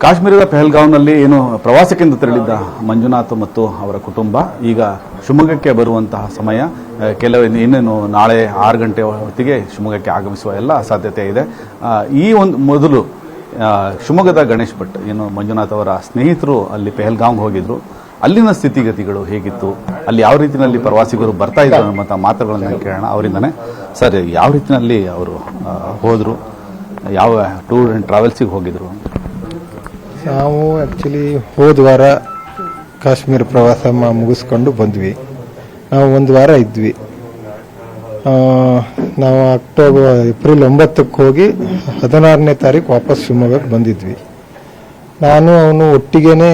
ಕಾಶ್ಮೀರದ ಪಹಲ್ಗಾಂವ್ನಲ್ಲಿ ಏನು ಪ್ರವಾಸಕ್ಕೆಂದು ತೆರಳಿದ್ದ ಮಂಜುನಾಥ್ ಮತ್ತು ಅವರ ಕುಟುಂಬ ಈಗ ಶಿವಮೊಗ್ಗಕ್ಕೆ ಬರುವಂತಹ ಸಮಯ. ಇನ್ನೇನು ನಾಳೆ 6 ಗಂಟೆ ಹೊತ್ತಿಗೆ ಶಿವಮೊಗ್ಗಕ್ಕೆ ಆಗಮಿಸುವ ಎಲ್ಲ ಸಾಧ್ಯತೆ ಇದೆ. ಈ ಒಂದು ಮೊದಲು ಶಿವಮೊಗ್ಗದ ಗಣೇಶ್ ಭಟ್ ಏನು ಮಂಜುನಾಥ್ ಅವರ ಸ್ನೇಹಿತರು ಅಲ್ಲಿ ಪಹಲ್ಗಾಂವ್ಗೆ ಹೋಗಿದ್ರು. ಅಲ್ಲಿನ ಸ್ಥಿತಿಗತಿಗಳು ಹೇಗಿತ್ತು, ಅಲ್ಲಿ ಯಾವ ರೀತಿಯಲ್ಲಿ ಪ್ರವಾಸಿಗರು ಬರ್ತಾ ಇದ್ರು ಅನ್ನುವಂಥ ಮಾತುಗಳನ್ನು ಕೇಳೋಣ ಅವರಿಂದನೇ. ಸರ್, ಯಾವ ರೀತಿಯಲ್ಲಿ ಅವರು ಹೋದರು, ಯಾವ ಟೂರ್ ಆ್ಯಂಡ್ ಟ್ರಾವೆಲ್ಸಿಗೆ ಹೋಗಿದ್ರು? ನಾವು ಆ್ಯಕ್ಚುಲಿ ಹೋದ ವಾರ ಕಾಶ್ಮೀರ ಪ್ರವಾಸ ಮುಗಿಸ್ಕೊಂಡು ಬಂದ್ವಿ. ನಾವು 1 ವಾರ ಇದ್ವಿ. ನಾವು ಏಪ್ರಿಲ್ 9ಕ್ಕೆ ಹೋಗಿ 16ನೇ ತಾರೀಕು ವಾಪಸ್ ಶಿವಮೊಗ್ಗಕ್ಕೆ ಬಂದಿದ್ವಿ. ನಾನು ಅವನು ಒಟ್ಟಿಗೆನೇ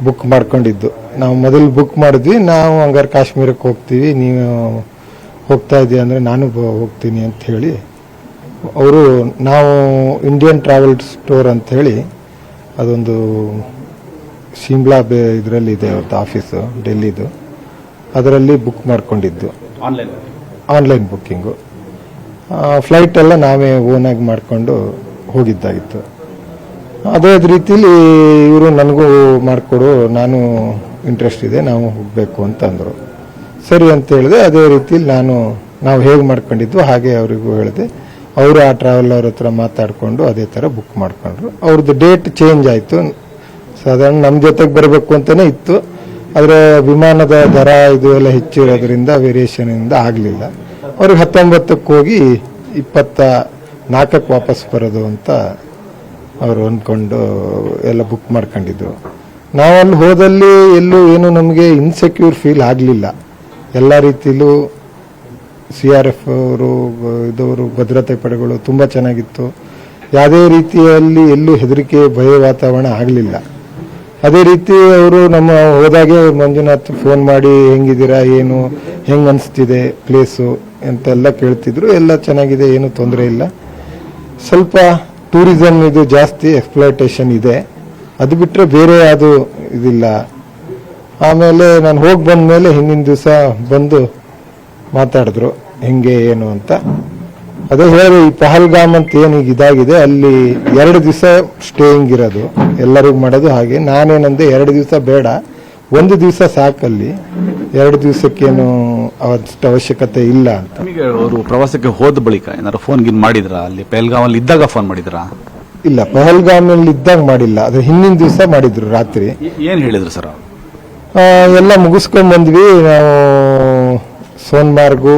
ಬುಕ್ ಮಾಡ್ಕೊಂಡಿದ್ದು. ನಾವು ಮೊದಲು ಬುಕ್ ಮಾಡಿದ್ವಿ. ನಾವು ಹಂಗಾರೆ ಕಾಶ್ಮೀರಕ್ಕೆ ಹೋಗ್ತೀವಿ, ನೀವು ಹೋಗ್ತಾ ಇದೀಯ ಅಂದರೆ ನಾನು ಹೋಗ್ತೀನಿ ಅಂತ ಹೇಳಿ ಅವರು, ನಾವು ಇಂಡಿಯನ್ ಟ್ರಾವೆಲ್ ಸ್ಟೋರ್ ಅಂತ ಹೇಳಿ ಅದೊಂದು ಶಿಮ್ಲಾ ಇದರಲ್ಲಿ ಇದೆ ಅವ್ರದ್ದು ಆಫೀಸು, ಡೆಲ್ಲಿದು. ಅದರಲ್ಲಿ ಬುಕ್ ಮಾಡ್ಕೊಂಡಿದ್ದು, ಆನ್ಲೈನ್ ಬುಕ್ಕಿಂಗು. ಫ್ಲೈಟ್ ಎಲ್ಲ ನಾವೇ ಓನಾಗಿ ಮಾಡಿಕೊಂಡು ಹೋಗಿದ್ದಾಗಿತ್ತು. ಅದೇ ರೀತಿಲಿ ಇವರು ನನಗೂ ಮಾಡಿಕೊಡು, ನಾನು ಇಂಟ್ರೆಸ್ಟ್ ಇದೆ, ನಾವು ಹೋಗಬೇಕು ಅಂತ ಅಂದರು. ಸರಿ ಅಂತ ಹೇಳಿದೆ. ಅದೇ ರೀತಿಲಿ ನಾವು ಹೇಗೆ ಮಾಡ್ಕೊಂಡಿದ್ವು ಹಾಗೆ ಅವರಿಗೂ ಹೇಳಿದೆ. ಅವರು ಆ ಟ್ರಾವೆಲ್ ಅವ್ರ ಹತ್ರ ಮಾತಾಡಿಕೊಂಡು ಅದೇ ಥರ ಬುಕ್ ಮಾಡ್ಕೊಂಡ್ರು. ಅವ್ರದ್ದು ಡೇಟ್ ಚೇಂಜ್ ಆಯಿತು. ಸಾಧಾರಣ ನಮ್ಮ ಜೊತೆಗೆ ಬರಬೇಕು ಅಂತಲೇ ಇತ್ತು, ಆದರೆ ವಿಮಾನದ ದರ ಇದು ಎಲ್ಲ ಹೆಚ್ಚಿರೋದ್ರಿಂದ ವೇರಿಯೇಷನಿಂದ ಆಗಲಿಲ್ಲ. ಅವ್ರಿಗೆ 19ಕ್ಕೆ ಹೋಗಿ 24ಕ್ಕೆ ವಾಪಸ್ ಬರೋದು ಅಂತ ಅವರು ಅಂದ್ಕೊಂಡು ಎಲ್ಲ ಬುಕ್ ಮಾಡ್ಕೊಂಡಿದ್ರು. ನಾವಲ್ಲಿ ಹೋದಲ್ಲಿ ಎಲ್ಲೂ ಏನು ನಮಗೆ ಇನ್ಸೆಕ್ಯೂರ್ ಫೀಲ್ ಆಗಲಿಲ್ಲ. ಎಲ್ಲ ರೀತಿಲೂ CRF ಅವರು ಇದವರು ಭದ್ರತೆ ಪಡೆಗಳು ತುಂಬ ಚೆನ್ನಾಗಿತ್ತು. ಯಾವುದೇ ರೀತಿಯಲ್ಲಿ ಎಲ್ಲೂ ಹೆದರಿಕೆ ಭಯ ವಾತಾವರಣ ಆಗಲಿಲ್ಲ. ಅದೇ ರೀತಿ ಅವರು ನಮ್ಮ ಹೋದಾಗೆ ಮಂಜುನಾಥ್ ಫೋನ್ ಮಾಡಿ ಹೆಂಗಿದ್ದೀರಾ, ಏನು ಹೆಂಗೆ ಅನಿಸ್ತಿದೆ ಪ್ಲೇಸು ಅಂತೆಲ್ಲ ಕೇಳ್ತಿದ್ರು. ಎಲ್ಲ ಚೆನ್ನಾಗಿದೆ, ಏನು ತೊಂದರೆ ಇಲ್ಲ. ಸ್ವಲ್ಪ ಟೂರಿಸಮ್ ಇದು ಜಾಸ್ತಿ ಎಕ್ಸ್ಪ್ಲಾಯ್ಟೇಷನ್ ಇದೆ, ಅದು ಬಿಟ್ಟರೆ ಬೇರೆ ಅದು ಇದಿಲ್ಲ. ಆಮೇಲೆ ನಾನು ಹೋಗಿ ಬಂದ ಮೇಲೆ ಹಿಂದಿನ ದಿವಸ ಬಂದು ಮಾತಾಡಿದ್ರು ಹೆಂಗೆ ಏನು ಅಂತ. ಅದೇ ಹೇಳಿ, ಈ ಪಹಲ್ಗಾಮ್ ಅಂತ ಏನು ಈಗ ಇದಾಗಿದೆ ಅಲ್ಲಿ 2 ದಿವಸ ಸ್ಟೇಯಿಂಗ್ ಇರೋದು, ಎಲ್ಲರಿಗೂ ಮಾಡೋದು ಹಾಗೆ. ನಾನೇನಂದೆ 2 ದಿವಸ ಬೇಡ, 1 ದಿವಸ ಸಾಕಲ್ಲಿ, 2 ದಿವಸಕ್ಕೇನು ಅಷ್ಟು ಅವಶ್ಯಕತೆ ಇಲ್ಲ ಅಂತ. ನಿಮಗೆ ಅವರು ಪ್ರವಾಸಕ್ಕೆ ಹೋದ ಬಳಿಕ ಏನಾದ್ರು ಫೋನ್ ಗಿನ್ ಮಾಡಿದ್ರಾ? ಅಲ್ಲಿ ಪಹಲ್ಗಾಮಲ್ಲಿ ಇದ್ದಾಗ ಫೋನ್ ಮಾಡಿದ್ರಾ? ಇಲ್ಲ, ಪಹಲ್ಗಾಮಲ್ಲಿ ಇದ್ದಾಗ ಮಾಡಿಲ್ಲ, ಅದು ಹಿಂದಿನ ದಿವಸ ಮಾಡಿದ್ರು ರಾತ್ರಿ. ಏನು ಹೇಳಿದ್ರು ಸರ್? ಎಲ್ಲ ಮುಗಿಸ್ಕೊಂಡ್ ಬಂದ್ವಿ ನಾವು. ಸೋನ್ಮಾರ್ಗು,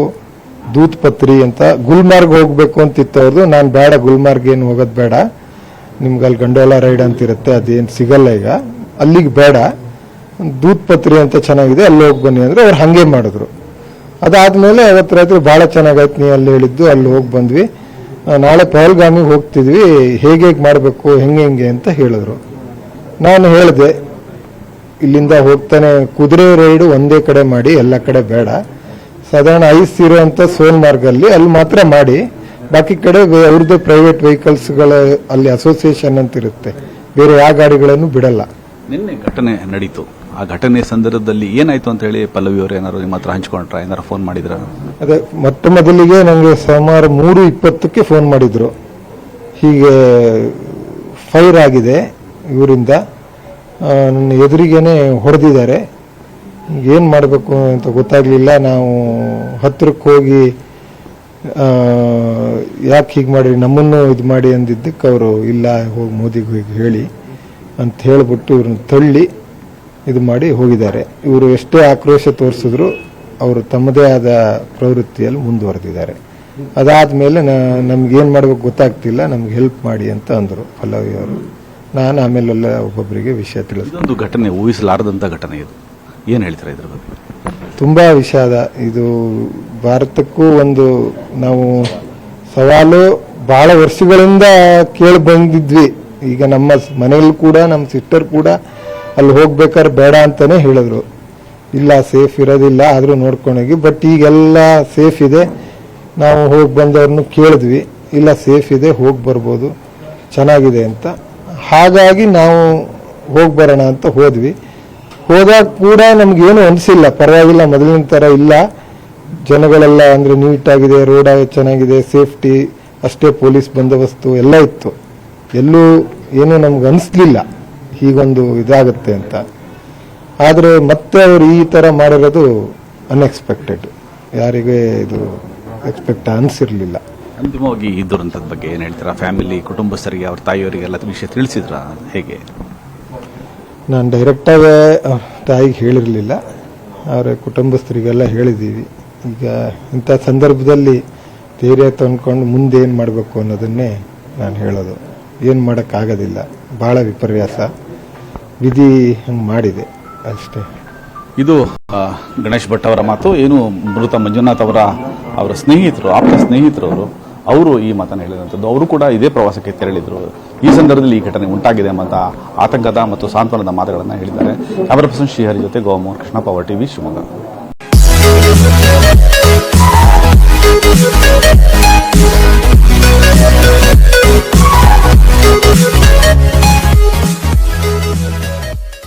ದೂತ್ ಪತ್ರಿ ಅಂತ, ಗುಲ್ಮಾರ್ಗ್ ಹೋಗ್ಬೇಕು ಅಂತಿತ್ತು ಅವ್ರದ್ದು. ನಾನು ಬೇಡ, ಗುಲ್ಮಾರ್ಗ್ ಏನು ಹೋಗೋದು ಬೇಡ, ನಿಮ್ಗೆ ಅಲ್ಲಿ ಗಂಡೋಲಾ ರೈಡ್ ಅಂತಿರುತ್ತೆ, ಅದೇನು ಸಿಗಲ್ಲ ಈಗ, ಅಲ್ಲಿಗೆ ಬೇಡ, ದೂತ್ ಪತ್ರಿ ಅಂತ ಚೆನ್ನಾಗಿದೆ, ಅಲ್ಲಿ ಹೋಗಿ ಬನ್ನಿ ಅಂದ್ರೆ ಅವ್ರು ಹಾಗೆ ಮಾಡಿದ್ರು. ಅದಾದ್ಮೇಲೆ ಅವತ್ತು ರಾತ್ರಿ ಭಾಳ ಚೆನ್ನಾಗಾಯ್ತು, ನೀವು ಅಲ್ಲಿ ಹೇಳಿದ್ದು, ಅಲ್ಲಿ ಹೋಗಿ ಬಂದ್ವಿ. ನಾಳೆ ಪಹಲ್ಗಾಮಿಗೆ ಹೋಗ್ತಿದ್ವಿ, ಹೇಗೆ ಮಾಡಬೇಕು ಹೆಂಗೆ ಅಂತ ಹೇಳಿದ್ರು. ನಾನು ಹೇಳಿದೆ, ಇಲ್ಲಿಂದ ಹೋಗ್ತಾನೆ ಕುದುರೆ ರೈಡು ಒಂದೇ ಕಡೆ ಮಾಡಿ, ಎಲ್ಲ ಕಡೆ ಬೇಡ, ಸಾಧಾರಣ ಐಸ್ ಇರುವಂತ ಸೋನ್ಮಾರ್ಗಲ್ಲಿ ಅಲ್ಲಿ ಮಾತ್ರ ಮಾಡಿ, ಬಾಕಿ ಕಡೆ ಅವ್ರದ್ದೇ ಪ್ರೈವೇಟ್ ವೆಹಿಕಲ್ಸ್ಗಳ ಅಲ್ಲಿ ಅಸೋಸಿಯೇಷನ್ ಅಂತ ಇರುತ್ತೆ, ಬೇರೆ ಯಾವ ಗಾಡಿಗಳನ್ನು ಬಿಡಲ್ಲ. ನಿನ್ನೆ ಘಟನೆ ನಡೀತು, ಆ ಘಟನೆ ಸಂದರ್ಭದಲ್ಲಿ ಏನಾಯ್ತು ಅಂತ ಹೇಳಿ ಪಲ್ಲವಿ ಅವರು ಏನಾದ್ರು ನಿಮ್ಮ ಹತ್ರ ಹಂಚ್ಕೊಂಡ್ರ, ಏನಾರು ಫೋನ್ ಮಾಡಿದ್ರ? ಅದೇ ಮೊಟ್ಟ ಮೊದಲಿಗೆ ನನಗೆ ಸುಮಾರು 3:20ಕ್ಕೆ ಫೋನ್ ಮಾಡಿದ್ರು, ಹೀಗೆ ಫೈರ್ ಆಗಿದೆ ಇವರಿಂದ, ನನ್ನ ಎದುರಿಗೇನೆ ಹೊಡೆದಿದ್ದಾರೆ, ಏನು ಮಾಡಬೇಕು ಅಂತ ಗೊತ್ತಾಗಲಿಲ್ಲ. ನಾವು ಹತ್ತಿರಕ್ಕೆ ಹೋಗಿ ಯಾಕೆ ಹೀಗೆ ಮಾಡಿ ನಮ್ಮನ್ನು ಇದು ಮಾಡಿ ಅಂದಿದ್ದಕ್ಕೆ ಅವರು ಇಲ್ಲ, ಹೋಗಿ ಮೋದಿಗೆ ಹೋಗಿ ಹೇಳಿ ಅಂತ ಹೇಳಿಬಿಟ್ಟು ಇವ್ರನ್ನ ತಳ್ಳಿ ಇದು ಮಾಡಿ ಹೋಗಿದ್ದಾರೆ. ಇವರು ಎಷ್ಟೇ ಆಕ್ರೋಶ ತೋರಿಸಿದ್ರು ಅವರು ತಮ್ಮದೇ ಆದ ಪ್ರವೃತ್ತಿಯಲ್ಲಿ ಮುಂದುವರೆದಿದ್ದಾರೆ. ಅದಾದಮೇಲೆ ನಮ್ಗೇನು ಮಾಡಬೇಕು ಗೊತ್ತಾಗ್ತಿಲ್ಲ, ನಮ್ಗೆ ಹೆಲ್ಪ್ ಮಾಡಿ ಅಂತ ಅಂದರು ಪಲ್ಲವಿ ಅವರು. ನಾನು ಆಮೇಲೆಲ್ಲ ಒಬ್ಬೊಬ್ಬರಿಗೆ ವಿಷಯ ತಿಳಿಸಿದೆ. ಇದೊಂದು ಘಟನೆ ಊಹಿಸಲಾರದಂಥ ಘಟನೆ, ಇದು ಏನು ಹೇಳ್ತಾರೆ ಇದ್ರ ಬಗ್ಗೆ? ತುಂಬ ವಿಷಾದ. ಇದು ಭಾರತಕ್ಕೂ ಒಂದು ನಾವು ಸವಾಲು ಭಾಳ ವರ್ಷಗಳಿಂದ ಕೇಳಿ ಬಂದಿದ್ವಿ. ಈಗ ನಮ್ಮ ಮನೆಯಲ್ಲಿ ಕೂಡ ನಮ್ಮ ಸಿಸ್ಟರ್ ಕೂಡ ಅಲ್ಲಿ ಹೋಗ್ಬೇಕಾದ್ರೆ ಬೇಡ ಅಂತಾನೆ ಹೇಳಿದ್ರು, ಇಲ್ಲ ಸೇಫ್ ಇರೋದಿಲ್ಲ, ಆದರೂ ನೋಡ್ಕೊಂಡೋಗಿ. ಬಟ್ ಈಗೆಲ್ಲ ಸೇಫ್ ಇದೆ, ನಾವು ಹೋಗಿ ಬಂದವ್ರನ್ನು ಕೇಳಿದ್ವಿ, ಇಲ್ಲ ಸೇಫ್ ಇದೆ, ಹೋಗಿ ಬರ್ಬೋದು, ಚೆನ್ನಾಗಿದೆ ಅಂತ. ಹಾಗಾಗಿ ನಾವು ಹೋಗಿ ಬರೋಣ ಅಂತ ಹೋದ್ವಿ. ಹೋದಾಗ ಕೂಡ ನಮಗೇನು ಅನಿಸಿಲ್ಲ, ಪರವಾಗಿಲ್ಲ, ಮೊದಲಿನ ಥರ ಇಲ್ಲ, ಜನಗಳೆಲ್ಲ ಅಂದರೆ ನೀಟಾಗಿದೆ, ರೋಡ್ ಚೆನ್ನಾಗಿದೆ, ಸೇಫ್ಟಿ ಅಷ್ಟೇ, ಪೊಲೀಸ್ ಬಂದೋಬಸ್ತು ಎಲ್ಲ ಇತ್ತು, ಎಲ್ಲೂ ಏನು ನಮ್ಗೆ ಅನಿಸ್ಲಿಲ್ಲ ಹೀಗೊಂದು ಇದಾಗುತ್ತೆ ಅಂತ. ಆದರೆ ಮತ್ತೆ ಅವರು ಈ ಥರ ಮಾಡಿರೋದು ಅನ್ಎಕ್ಸ್ಪೆಕ್ಟೆಡ್, ಯಾರಿಗೆ ಇದು ಎಕ್ಸ್ಪೆಕ್ಟ್ ಅನಿಸಿರ್ಲಿಲ್ಲ. ಅಂತಿಮವಾಗಿ ಈ ದುರಂತದ ಬಗ್ಗೆ ಏನು ಹೇಳ್ತೀರಾ? ಫ್ಯಾಮಿಲಿ ಕುಟುಂಬಸ್ಥರಿಗೆ ಅವ್ರ ತಾಯಿಯವರಿಗೆಲ್ಲ ವಿಷಯ ತಿಳಿಸಿದ್ರ ಹೇಗೆ? ನಾನು ಡೈರೆಕ್ಟಾಗಿ ತಾಯಿಗೆ ಹೇಳಿರಲಿಲ್ಲ, ಅವರ ಕುಟುಂಬಸ್ಥರಿಗೆಲ್ಲ ಹೇಳಿದ್ದೀವಿ. ಈಗ ಇಂಥ ಸಂದರ್ಭದಲ್ಲಿ ಧೈರ್ಯ ತಂದ್ಕೊಂಡು ಮುಂದೆ ಏನು ಮಾಡಬೇಕು ಅನ್ನೋದನ್ನೇ ನಾನು ಹೇಳೋದು. ಏನು ಮಾಡೋಕ್ಕಾಗೋದಿಲ್ಲ, ಭಾಳ ವಿಪರ್ಯಾಸ, ವಿಧಿ ಹಂಗೆ ಮಾಡಿದೆ ಅಷ್ಟೇ. ಇದು ಗಣೇಶ್ ಭಟ್ ಅವರ ಮಾತು. ಏನು ಮೃತ ಮಂಜುನಾಥ್ ಅವರ ಸ್ನೇಹಿತರು, ಆಪ್ತ ಸ್ನೇಹಿತರವರು ಅವರು ಈ ಮಾತನ್ನು ಹೇಳಿದಂಥದ್ದು. ಅವರು ಕೂಡ ಇದೇ ಪ್ರವಾಸಕ್ಕೆ ತೆರಳಿದ್ರು. ಈ ಸಂದರ್ಭದಲ್ಲಿ ಈ ಘಟನೆ ಉಂಟಾಗಿದೆ ಎಂಬಂತ ಆತಂಕದ ಮತ್ತು ಸಾಂತ್ವನದ ಮಾತುಗಳನ್ನು ಹೇಳಿದ್ದಾರೆ. ಕ್ಯಾಮರಾ ಪರ್ಸನ್ ಶ್ರೀಹರಿ ಜೊತೆ ಗೋಮೋಹನ್ ಕೃಷ್ಣ, ಪವರ್ ಟಿವಿ, ಶಿವಮೊಗ್ಗ.